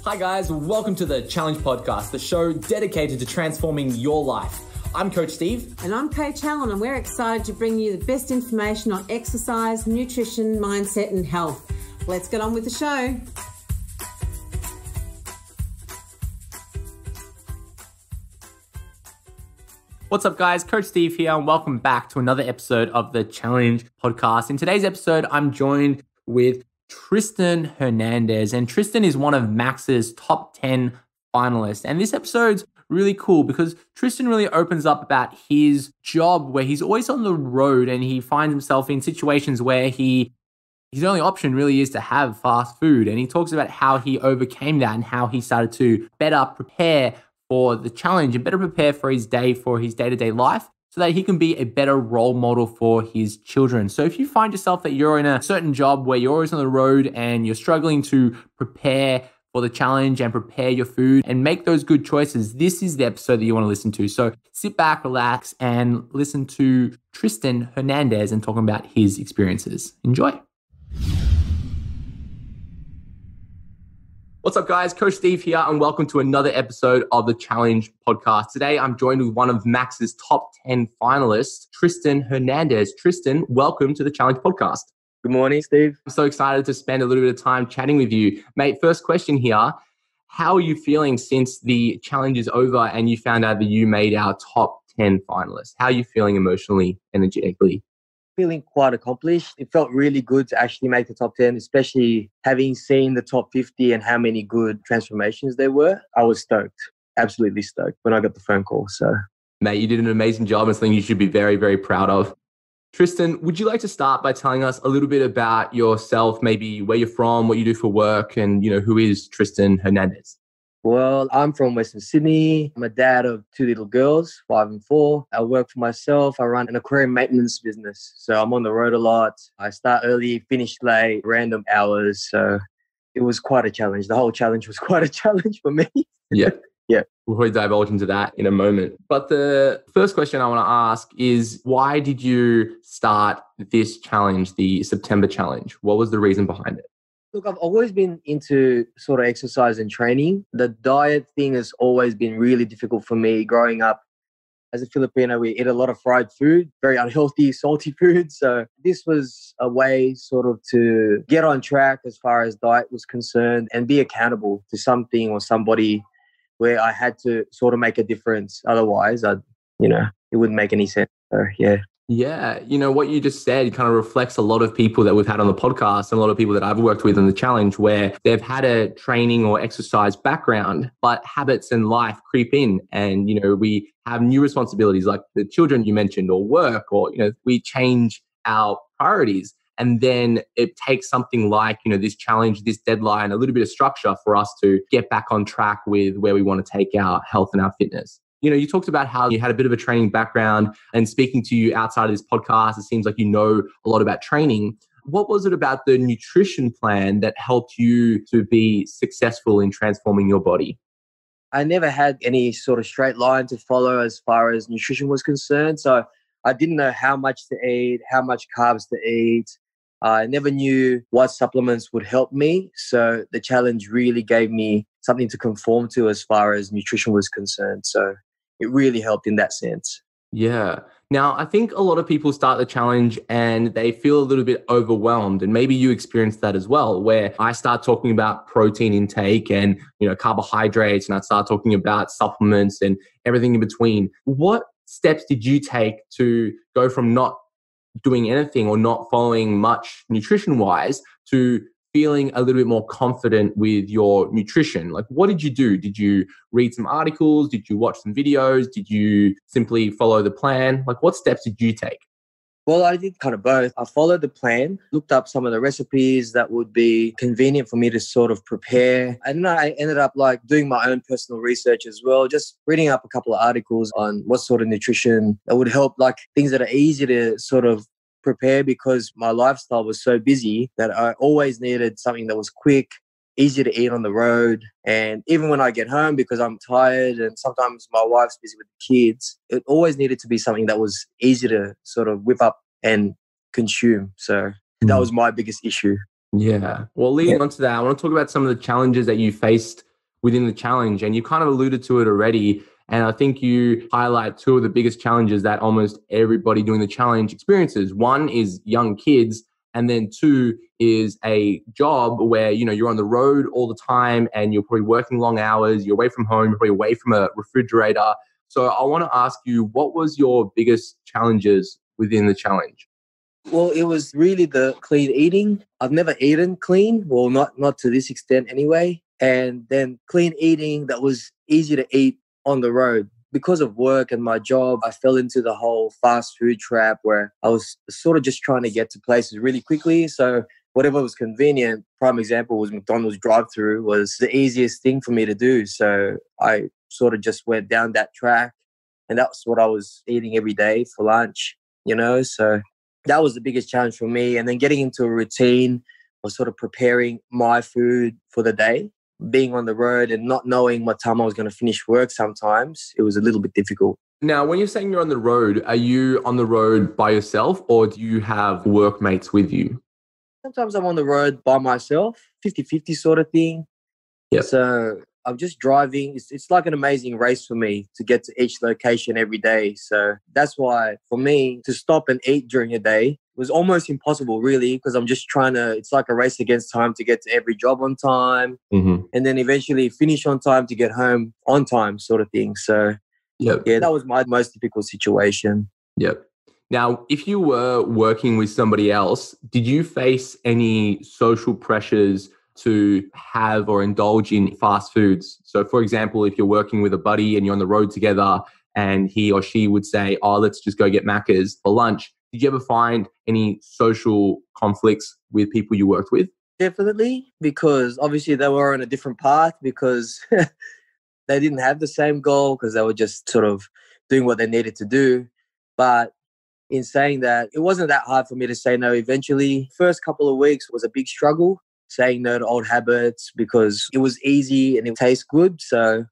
Hi guys, welcome to the Challenge Podcast, the show dedicated to transforming your life. I'm Coach Steve. And I'm Coach Helen, and we're excited to bring you the best information on exercise, nutrition, mindset and health. Let's get on with the show. What's up guys, Coach Steve here and welcome back to another episode of the Challenge Podcast. In today's episode, I'm joined with Tristan Hernandez, and Tristan is one of Max's top 10 finalists. And this episode's really cool because Tristan really opens up about his job where he's always on the road and he finds himself in situations where his only option really is to have fast food. And he talks about how he overcame that and how he started to better prepare for the challenge and better prepare for his day-to-day life so that he can be a better role model for his children. So if you find yourself that you're in a certain job where you're always on the road and you're struggling to prepare for the challenge and prepare your food and make those good choices, this is the episode that you want to listen to. So sit back, relax, and listen to Tristan Hernandez and talking about his experiences. Enjoy. What's up guys, Coach Steve here and welcome to another episode of the Challenge Podcast. Today I'm joined with one of Max's top 10 finalists, Tristan Hernandez. Tristan, welcome to the Challenge Podcast. Good morning, Steve. I'm so excited to spend a little bit of time chatting with you. Mate, first question here. How are you feeling since the challenge is over and you found out that you made our top 10 finalists? How are you feeling emotionally, energetically? Feeling quite accomplished. It felt really good to actually make the top 10, especially having seen the top 50 and how many good transformations there were. I was stoked, absolutely stoked when I got the phone call. So, mate, you did an amazing job and something you should be very, very proud of. Tristan, would you like to start by telling us a little bit about yourself, maybe where you're from, what you do for work, and who is Tristan Hernandez? Well, I'm from Western Sydney. I'm a dad of 2 little girls, 5 and 4. I work for myself. I run an aquarium maintenance business. So I'm on the road a lot. I start early, finish late, random hours. So it was quite a challenge. The whole challenge was quite a challenge for me. Yeah. Yeah. We'll probably divulge into that in a moment. But the first question I want to ask is, why did you start this challenge, the September challenge? What was the reason behind it? Look, I've always been into sort of exercise and training. The diet thing has always been really difficult for me growing up. As a Filipino, we eat a lot of fried food, very unhealthy, salty food. So this was a way sort of to get on track as far as diet was concerned and be accountable to something or somebody where I had to sort of make a difference. Otherwise, it wouldn't make any sense. So, yeah. Yeah, what you just said kind of reflects a lot of people that we've had on the podcast and a lot of people that I've worked with in the challenge where they've had a training or exercise background, but habits and life creep in and, we have new responsibilities like the children you mentioned or work or, we change our priorities. And then it takes something like, this challenge, this deadline, a little bit of structure for us to get back on track with where we want to take our health and our fitness. You talked about how you had a bit of a training background and speaking to you outside of this podcast, it seems like you know a lot about training. What was it about the nutrition plan that helped you to be successful in transforming your body? I never had any sort of straight line to follow as far as nutrition was concerned. So I didn't know how much to eat, how much carbs to eat. I never knew what supplements would help me. So the challenge really gave me something to conform to as far as nutrition was concerned. So it really helped in that sense. Yeah. Now, I think a lot of people start the challenge and they feel a little bit overwhelmed. And maybe you experienced that as well, where I start talking about protein intake and, carbohydrates, and I start talking about supplements and everything in between. What steps did you take to go from not doing anything or not following much nutrition-wise to feeling a little bit more confident with your nutrition? Like, what did you do? Did you read some articles? Did you watch some videos? Did you simply follow the plan? Like, what steps did you take? Well, I did kind of both. I followed the plan, looked up some of the recipes that would be convenient for me to sort of prepare. And then I ended up doing my own personal research as well, just reading up a couple of articles on what sort of nutrition that would help, like things that are easy to sort of prepare, because my lifestyle was so busy that I always needed something that was quick, easy to eat on the road. And even when I get home, because I'm tired and sometimes my wife's busy with the kids, it always needed to be something that was easy to sort of whip up and consume. So that was my biggest issue. Yeah. Well, leading on to that, I want to talk about some of the challenges that you faced within the challenge. And you kind of alluded to it already. And I think you highlight two of the biggest challenges that almost everybody doing the challenge experiences. One is young kids. And then two is a job where, you're on the road all the time and you're probably working long hours. You're away from home, you're probably away from a refrigerator. So I want to ask you, what was your biggest challenges within the challenge? Well, it was really the clean eating. I've never eaten clean. Well, not to this extent anyway. And then clean eating that was easy to eat on the road. Because of work and my job, I fell into the whole fast food trap where I was sort of just trying to get to places really quickly. So whatever was convenient, prime example was McDonald's drive-through, was the easiest thing for me to do. So I sort of just went down that track, and that's what I was eating every day for lunch, So that was the biggest challenge for me. And then getting into a routine of sort of preparing my food for the day. Being on the road and not knowing what time I was going to finish work sometimes, it was a little bit difficult. Now, when you're saying you're on the road, are you on the road by yourself or do you have workmates with you? Sometimes I'm on the road by myself, 50-50 sort of thing. Yep. So I'm just driving. It's like an amazing race for me to get to each location every day. So that's why for me to stop and eat during a day was almost impossible, really, because I'm just it's like a race against time to get to every job on time, and then eventually finish on time to get home on time sort of thing. So yeah, that was my most difficult situation. Yep. Now, if you were working with somebody else, did you face any social pressures to have or indulge in fast foods? So for example, if you're working with a buddy and you're on the road together and he or she would say, oh, let's just go get Macca's for lunch. Did you ever find any social conflicts with people you worked with? Definitely, because obviously they were on a different path because they didn't have the same goal because they were just sort of doing what they needed to do. But in saying that, it wasn't that hard for me to say no eventually. First couple of weeks was a big struggle, saying no to old habits because it was easy and it tastes good. So,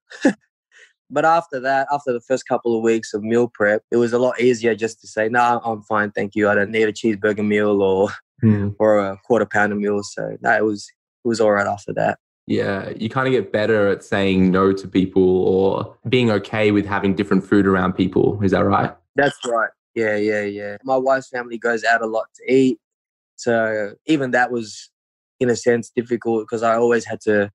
but after that, after the first couple of weeks of meal prep, it was a lot easier just to say, no, I'm fine, thank you. I don't need a cheeseburger meal or a quarter pounder meal. So no, it was all right after that. Yeah, you kind of get better at saying no to people or being okay with having different food around people. Is that right? That's right. Yeah. My wife's family goes out a lot to eat. So even that was, in a sense, difficult because I always had to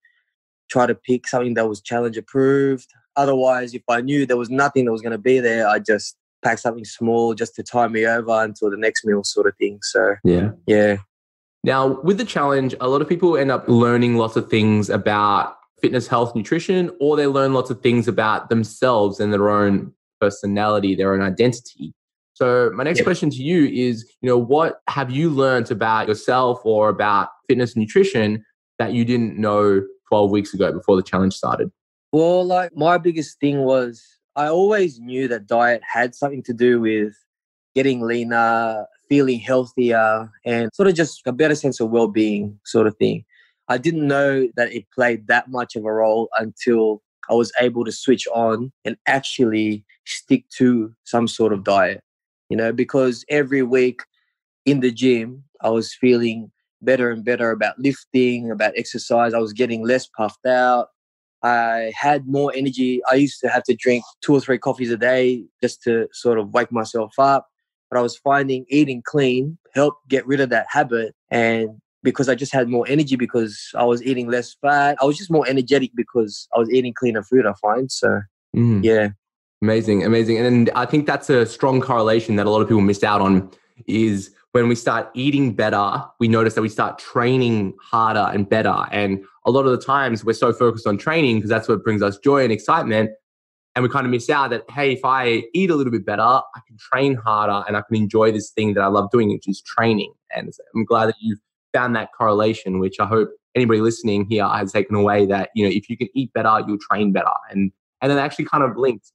try to pick something that was challenge approved. Otherwise, if I knew there was nothing that was going to be there, I'd just pack something small just to tie me over until the next meal sort of thing. So yeah. Now, with the challenge, a lot of people end up learning lots of things about fitness, health, nutrition, or they learn lots of things about themselves and their own personality, their own identity. So my next question to you is, what have you learned about yourself or about fitness and nutrition that you didn't know 12 weeks ago before the challenge started? Well, like my biggest thing was I always knew that diet had something to do with getting leaner, feeling healthier, and sort of just a better sense of well-being sort of thing. I didn't know that it played that much of a role until I was able to switch on and actually stick to some sort of diet, because every week in the gym, I was feeling better and better about lifting, about exercise. I was getting less puffed out. I had more energy. I used to have to drink 2 or 3 coffees a day just to sort of wake myself up. But I was finding eating clean helped get rid of that habit. And because I just had more energy because I was eating less fat, I was just more energetic because I was eating cleaner food, I find. So, yeah. Amazing. And I think that's a strong correlation that a lot of people miss out on is when we start eating better, we notice that we start training harder and better. And a lot of the times we're so focused on training because that's what brings us joy and excitement. And we kind of miss out that, hey, if I eat a little bit better, I can train harder and I can enjoy this thing that I love doing, which is training. And I'm glad that you've found that correlation, which I hope anybody listening here has taken away that, if you can eat better, you'll train better. And then actually kind of linked.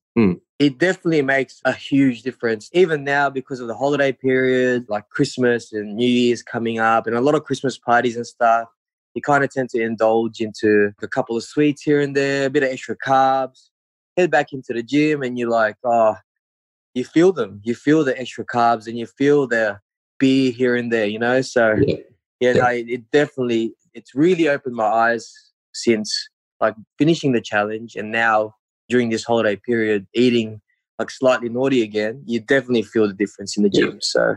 It definitely makes a huge difference. Even now, because of the holiday period, like Christmas and New Year's coming up and a lot of Christmas parties and stuff, you kind of tend to indulge into a couple of sweets here and there, a bit of extra carbs, head back into the gym and you're like, you feel them. You feel the extra carbs and you feel the beer here and there, So, it definitely, it's really opened my eyes since like finishing the challenge and now during this holiday period eating like slightly naughty again, you definitely feel the difference in the gym. So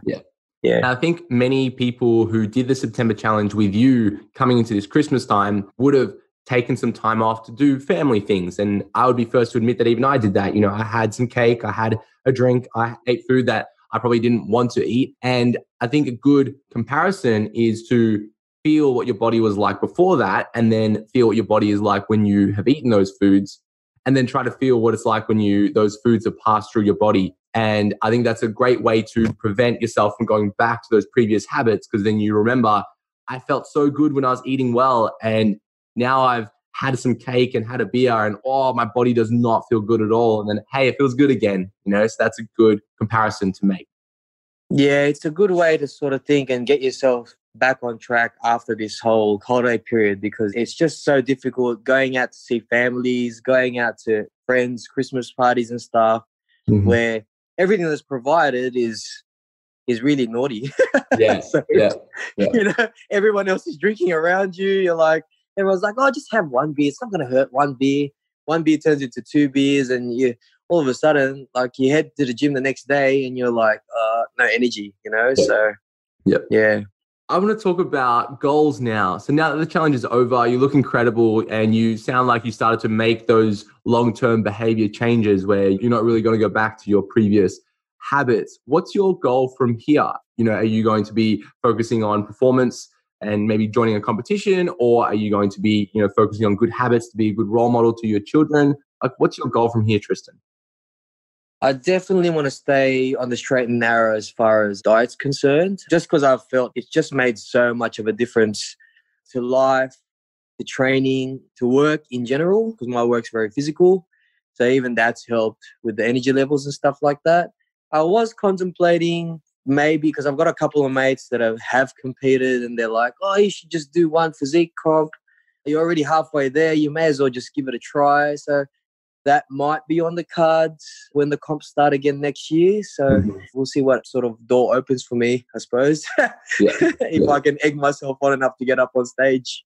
yeah. I think many people who did the September challenge with you coming into this Christmas time would have taken some time off to do family things. And I would be first to admit that even I did that. You know, I had some cake, I had a drink, I ate food that I probably didn't want to eat. And I think a good comparison is to feel what your body was like before that, and then feel what your body is like when you have eaten those foods, and then try to feel what it's like when those foods have passed through your body. And I think that's a great way to prevent yourself from going back to those previous habits, because then you remember, I felt so good when I was eating well, and now I've had some cake and had a beer and my body does not feel good at all. And then, hey, it feels good again, you know? So that's a good comparison to make. Yeah, it's a good way to sort of think and get yourself back on track after this whole holiday period, because it's just so difficult going out to see families, going out to friends, Christmas parties and stuff, where everything that's provided is really naughty. Yeah, so, you know, everyone else is drinking around you. You're like, everyone's like, oh, just have one beer. It's not going to hurt. One beer turns into 2 beers, and you all of a sudden, like, you head to the gym the next day and you're like, no energy, you know? So, yeah. I want to talk about goals now. So now that the challenge is over, you look incredible and you sound like you started to make those long-term behavior changes where you're not really going to go back to your previous habits. What's your goal from here? You know, are you going to be focusing on performance and maybe joining a competition, or are you going to be, you know, focusing on good habits to be a good role model to your children? Like, what's your goal from here, Tristan? I definitely want to stay on the straight and narrow as far as diet's concerned, just because I've felt it's just made so much of a difference to life, to training, to work in general, because my work's very physical. So even that's helped with the energy levels and stuff like that. I was contemplating maybe, because I've got a couple of mates that have competed and they're like, oh, you should just do one physique comp. You're already halfway there. You may as well just give it a try. So that might be on the cards when the comps start again next year. So we'll see what sort of door opens for me, I suppose, if I can egg myself on enough to get up on stage.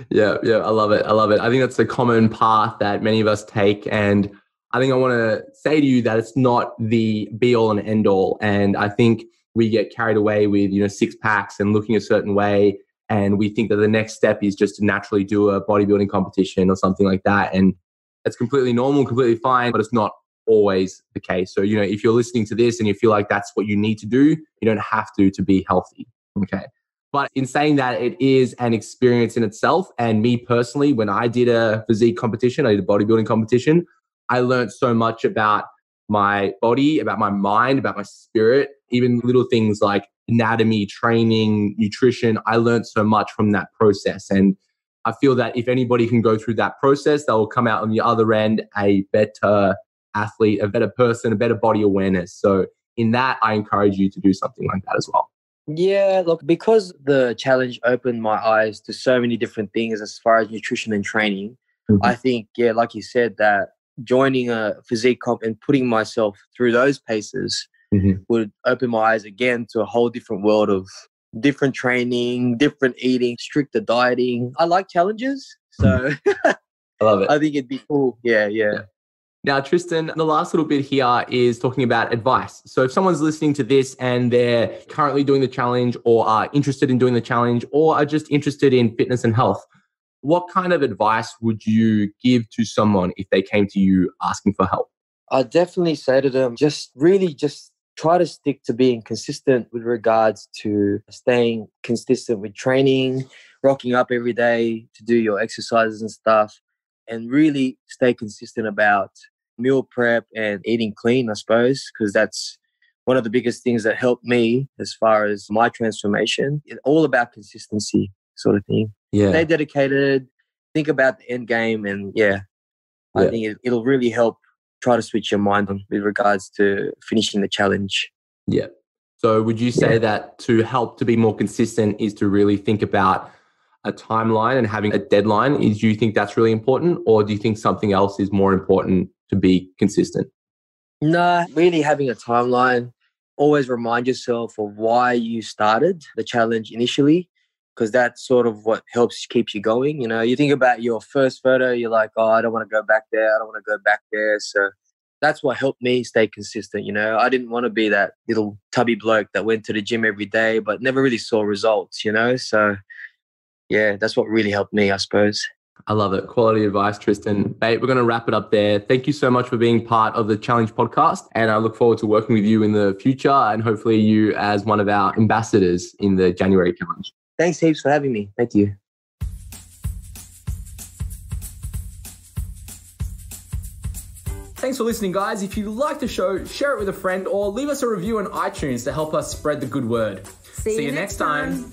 Yeah, I love it. I think that's a common path that many of us take. And I think I want to say to you that it's not the be all and end all. And I think we get carried away with, you know, 6 packs and looking a certain way. And we think that the next step is just to naturally do a bodybuilding competition or something like that. And it's completely normal, completely fine, but it's not always the case. So, you know, if you're listening to this and you feel like that's what you need to do, you don't have to be healthy. Okay. But in saying that, it is an experience in itself. And me personally, when I did a physique competition, I did a bodybuilding competition, I learned so much about my body, about my mind, about my spirit, even little things like anatomy, training, nutrition. I learned so much from that process. And I feel that if anybody can go through that process, they will come out on the other end a better athlete, a better person, a better body awareness. So in that, I encourage you to do something like that as well. Yeah, look, because the challenge opened my eyes to so many different things as far as nutrition and training, I think, like you said, that joining a physique comp and putting myself through those paces would open my eyes again to a whole different world of different training, different eating, stricter dieting. I like challenges, so I love it. I think it'd be cool. Yeah. Now, Tristan, the last little bit here is talking about advice. So if someone's listening to this and they're currently doing the challenge or are interested in doing the challenge or are just interested in fitness and health, what kind of advice would you give to someone if they came to you asking for help? I'd definitely say to them, just try to stick to being consistent with regards to staying consistent with training, rocking up every day to do your exercises and stuff, and really stay consistent about meal prep and eating clean, I suppose, because that's one of the biggest things that helped me as far as my transformation. It's all about consistency sort of thing. Yeah. Stay dedicated, think about the end game, and I think it'll really help try to switch your mind on with regards to finishing the challenge. Yeah. So would you say that to help to be more consistent is to really think about a timeline and having a deadline? Do you think that's really important, or do you think something else is more important to be consistent? No, really having a timeline. Always remind yourself of why you started the challenge initially. because that's sort of what helps keeps you going. You know, you think about your first photo, you're like, oh, I don't want to go back there. I don't want to go back there. So that's what helped me stay consistent. You know, I didn't want to be that little tubby bloke that went to the gym every day, but never really saw results, you know? So yeah, that's what really helped me, I suppose. I love it. Quality advice, Tristan. Mate, we're going to wrap it up there. Thank you so much for being part of the Challenge podcast. And I look forward to working with you in the future and hopefully you as one of our ambassadors in the January Challenge. Thanks heaps for having me. Thank you. Thanks for listening, guys. If you like the show, share it with a friend or leave us a review on iTunes to help us spread the good word. See you next time.